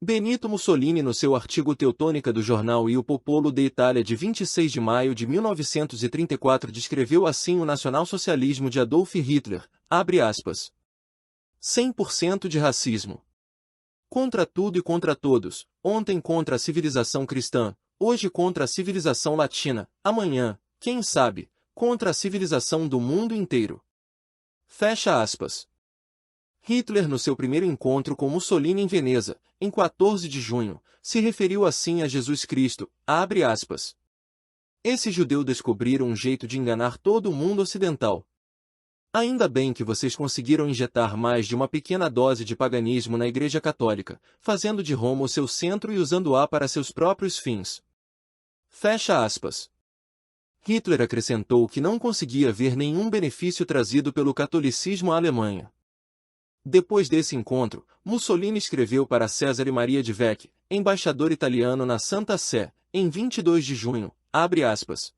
Benito Mussolini, no seu artigo Teutônica do jornal Il Popolo de Itália de 26 de maio de 1934, descreveu assim o nacionalsocialismo de Adolf Hitler, abre aspas, 100% de racismo. Contra tudo e contra todos, ontem contra a civilização cristã, hoje contra a civilização latina, amanhã, quem sabe, contra a civilização do mundo inteiro. Fecha aspas. Hitler, no seu primeiro encontro com Mussolini em Veneza, em 14 de junho, se referiu assim a Jesus Cristo, abre aspas. Esse judeu descobriram um jeito de enganar todo o mundo ocidental. Ainda bem que vocês conseguiram injetar mais de uma pequena dose de paganismo na Igreja Católica, fazendo de Roma o seu centro e usando-a para seus próprios fins. Fecha aspas. Hitler acrescentou que não conseguia ver nenhum benefício trazido pelo catolicismo à Alemanha. Depois desse encontro, Mussolini escreveu para Cesare Maria de Vecchi, embaixador italiano na Santa Sé, em 22 de junho, abre aspas.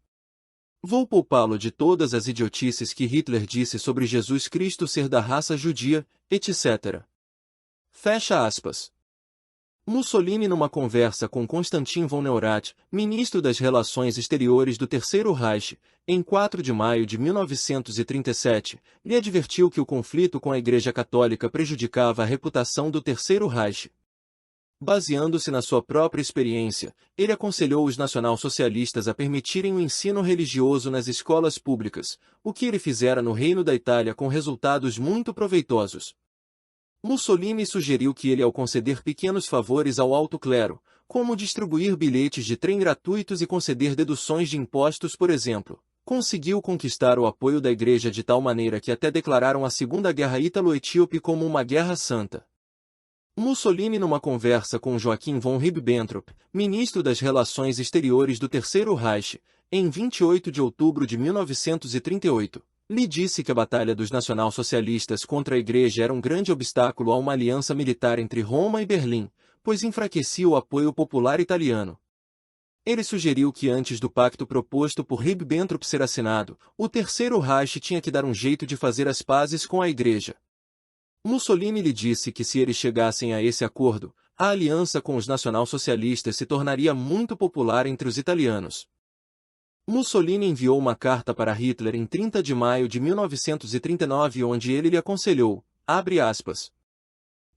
Vou poupá-lo de todas as idiotices que Hitler disse sobre Jesus Cristo ser da raça judia, etc. Fecha aspas. Mussolini, numa conversa com Constantin von Neurath, ministro das Relações Exteriores do Terceiro Reich, em 4 de maio de 1937, lhe advertiu que o conflito com a Igreja Católica prejudicava a reputação do Terceiro Reich. Baseando-se na sua própria experiência, ele aconselhou os nacionalsocialistas a permitirem o ensino religioso nas escolas públicas, o que ele fizera no Reino da Itália com resultados muito proveitosos. Mussolini sugeriu que ele, ao conceder pequenos favores ao alto clero, como distribuir bilhetes de trem gratuitos e conceder deduções de impostos, por exemplo, conseguiu conquistar o apoio da Igreja de tal maneira que até declararam a Segunda Guerra Ítalo-Etíope como uma guerra santa. Mussolini, numa conversa com Joachim von Ribbentrop, ministro das Relações Exteriores do Terceiro Reich, em 28 de outubro de 1938, lhe disse que a batalha dos nacionalsocialistas contra a Igreja era um grande obstáculo a uma aliança militar entre Roma e Berlim, pois enfraquecia o apoio popular italiano. Ele sugeriu que antes do pacto proposto por Ribbentrop ser assinado, o Terceiro Reich tinha que dar um jeito de fazer as pazes com a Igreja. Mussolini lhe disse que se eles chegassem a esse acordo, a aliança com os nacionalsocialistas se tornaria muito popular entre os italianos. Mussolini enviou uma carta para Hitler em 30 de maio de 1939 onde ele lhe aconselhou, abre aspas,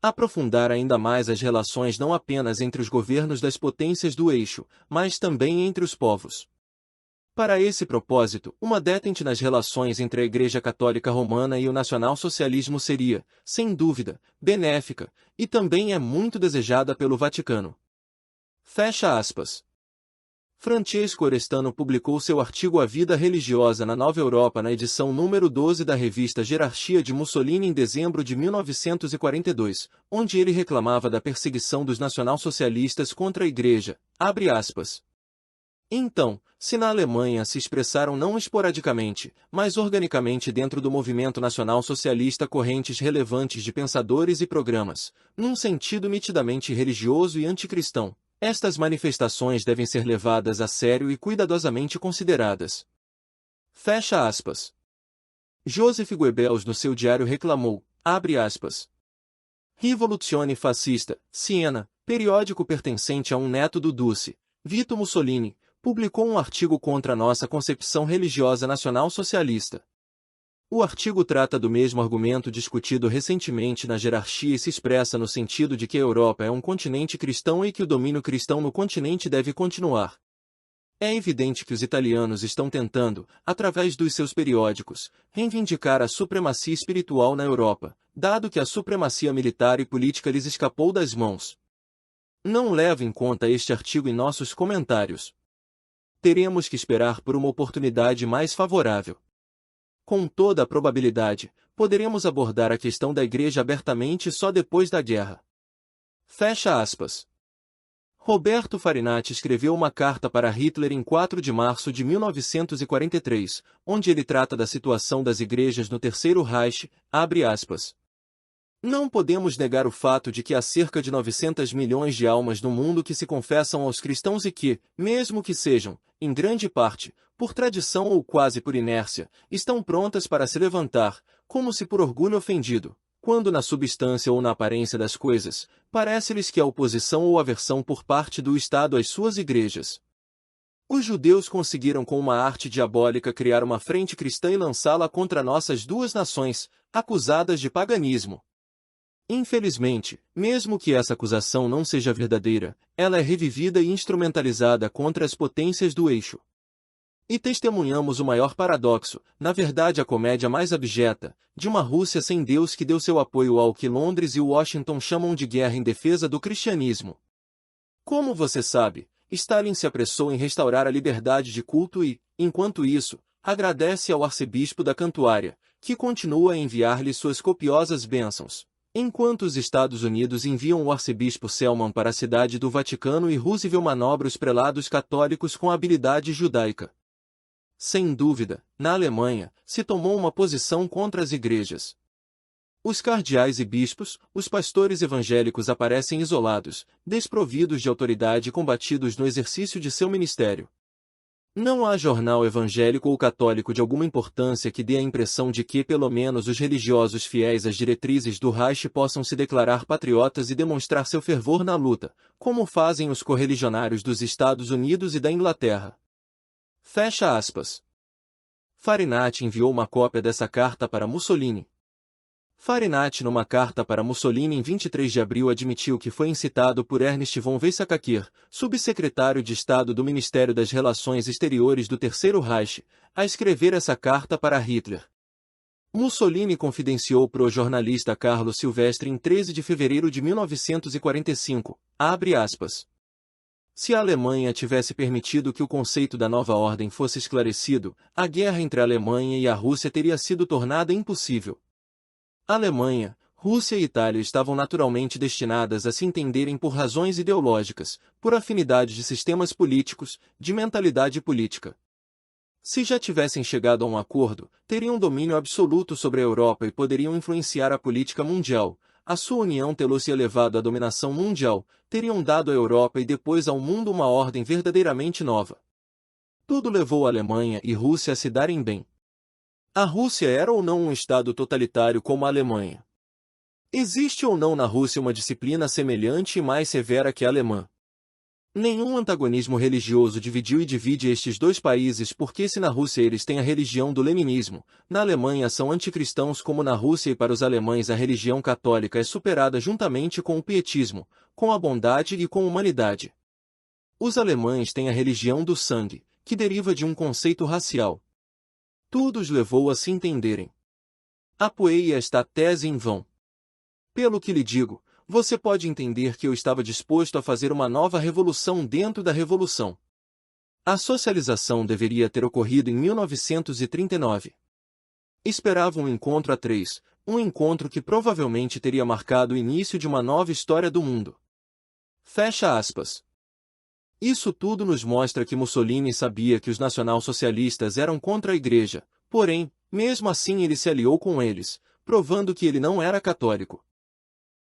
aprofundar ainda mais as relações não apenas entre os governos das potências do eixo, mas também entre os povos. Para esse propósito, uma detente nas relações entre a Igreja Católica Romana e o nacionalsocialismo seria, sem dúvida, benéfica, e também é muito desejada pelo Vaticano. Fecha aspas. Francesco Orestano publicou seu artigo A Vida Religiosa na Nova Europa na edição número 12 da revista Gerarchia de Mussolini em dezembro de 1942, onde ele reclamava da perseguição dos nacionalsocialistas contra a Igreja, abre aspas. Então, se na Alemanha se expressaram não esporadicamente, mas organicamente dentro do movimento nacional-socialista correntes relevantes de pensadores e programas, num sentido nitidamente religioso e anticristão, estas manifestações devem ser levadas a sério e cuidadosamente consideradas. Fecha aspas. Joseph Goebbels no seu diário reclamou, abre aspas. Rivoluzione Fascista, Siena, periódico pertencente a um neto do Duce, Vito Mussolini, publicou um artigo contra a nossa concepção religiosa nacional-socialista. O artigo trata do mesmo argumento discutido recentemente na Gerarchia e se expressa no sentido de que a Europa é um continente cristão e que o domínio cristão no continente deve continuar. É evidente que os italianos estão tentando, através dos seus periódicos, reivindicar a supremacia espiritual na Europa, dado que a supremacia militar e política lhes escapou das mãos. Não leve em conta este artigo em nossos comentários. Teremos que esperar por uma oportunidade mais favorável. Com toda a probabilidade, poderemos abordar a questão da Igreja abertamente só depois da guerra. Fecha aspas. Roberto Farinati escreveu uma carta para Hitler em 4 de março de 1943, onde ele trata da situação das igrejas no Terceiro Reich, abre aspas. Não podemos negar o fato de que há cerca de 900 milhões de almas no mundo que se confessam aos cristãos e que, mesmo que sejam, em grande parte, por tradição ou quase por inércia, estão prontas para se levantar, como se por orgulho ofendido, quando na substância ou na aparência das coisas, parece-lhes que há oposição ou aversão por parte do Estado às suas igrejas. Os judeus conseguiram com uma arte diabólica criar uma frente cristã e lançá-la contra nossas duas nações, acusadas de paganismo. Infelizmente, mesmo que essa acusação não seja verdadeira, ela é revivida e instrumentalizada contra as potências do eixo. E testemunhamos o maior paradoxo, na verdade a comédia mais abjeta, de uma Rússia sem Deus que deu seu apoio ao que Londres e Washington chamam de guerra em defesa do cristianismo. Como você sabe, Stalin se apressou em restaurar a liberdade de culto e, enquanto isso, agradece ao arcebispo da Cantuária, que continua a enviar-lhe suas copiosas bênçãos. Enquanto os Estados Unidos enviam o arcebispo Selman para a cidade do Vaticano e Roosevelt manobra os prelados católicos com habilidade judaica. Sem dúvida, na Alemanha, se tomou uma posição contra as igrejas. Os cardeais e bispos, os pastores evangélicos aparecem isolados, desprovidos de autoridade e combatidos no exercício de seu ministério. Não há jornal evangélico ou católico de alguma importância que dê a impressão de que pelo menos os religiosos fiéis às diretrizes do Reich possam se declarar patriotas e demonstrar seu fervor na luta, como fazem os correligionários dos Estados Unidos e da Inglaterra. Fecha aspas. Farinati enviou uma cópia dessa carta para Mussolini. Farinati, numa carta para Mussolini em 23 de abril, admitiu que foi incitado por Ernst von Weizsäcker, subsecretário de Estado do Ministério das Relações Exteriores do Terceiro Reich, a escrever essa carta para Hitler. Mussolini confidenciou para o jornalista Carlo Silvestre em 13 de fevereiro de 1945, abre aspas. Se a Alemanha tivesse permitido que o conceito da nova ordem fosse esclarecido, a guerra entre a Alemanha e a Rússia teria sido tornada impossível. Alemanha, Rússia e Itália estavam naturalmente destinadas a se entenderem por razões ideológicas, por afinidade de sistemas políticos, de mentalidade política. Se já tivessem chegado a um acordo, teriam domínio absoluto sobre a Europa e poderiam influenciar a política mundial. A sua união tê-los elevado à dominação mundial, teriam dado à Europa e depois ao mundo uma ordem verdadeiramente nova. Tudo levou a Alemanha e Rússia a se darem bem. A Rússia era ou não um Estado totalitário como a Alemanha? Existe ou não na Rússia uma disciplina semelhante e mais severa que a alemã? Nenhum antagonismo religioso dividiu e divide estes dois países, porque se na Rússia eles têm a religião do leninismo, na Alemanha são anticristãos como na Rússia, e para os alemães a religião católica é superada juntamente com o pietismo, com a bondade e com a humanidade. Os alemães têm a religião do sangue, que deriva de um conceito racial. Tudo os levou a se entenderem. Apoiei esta tese em vão. Pelo que lhe digo, você pode entender que eu estava disposto a fazer uma nova revolução dentro da revolução. A socialização deveria ter ocorrido em 1939. Esperava um encontro a três, um encontro que provavelmente teria marcado o início de uma nova história do mundo. Fecha aspas. Isso tudo nos mostra que Mussolini sabia que os nacionalsocialistas eram contra a Igreja, porém, mesmo assim ele se aliou com eles, provando que ele não era católico.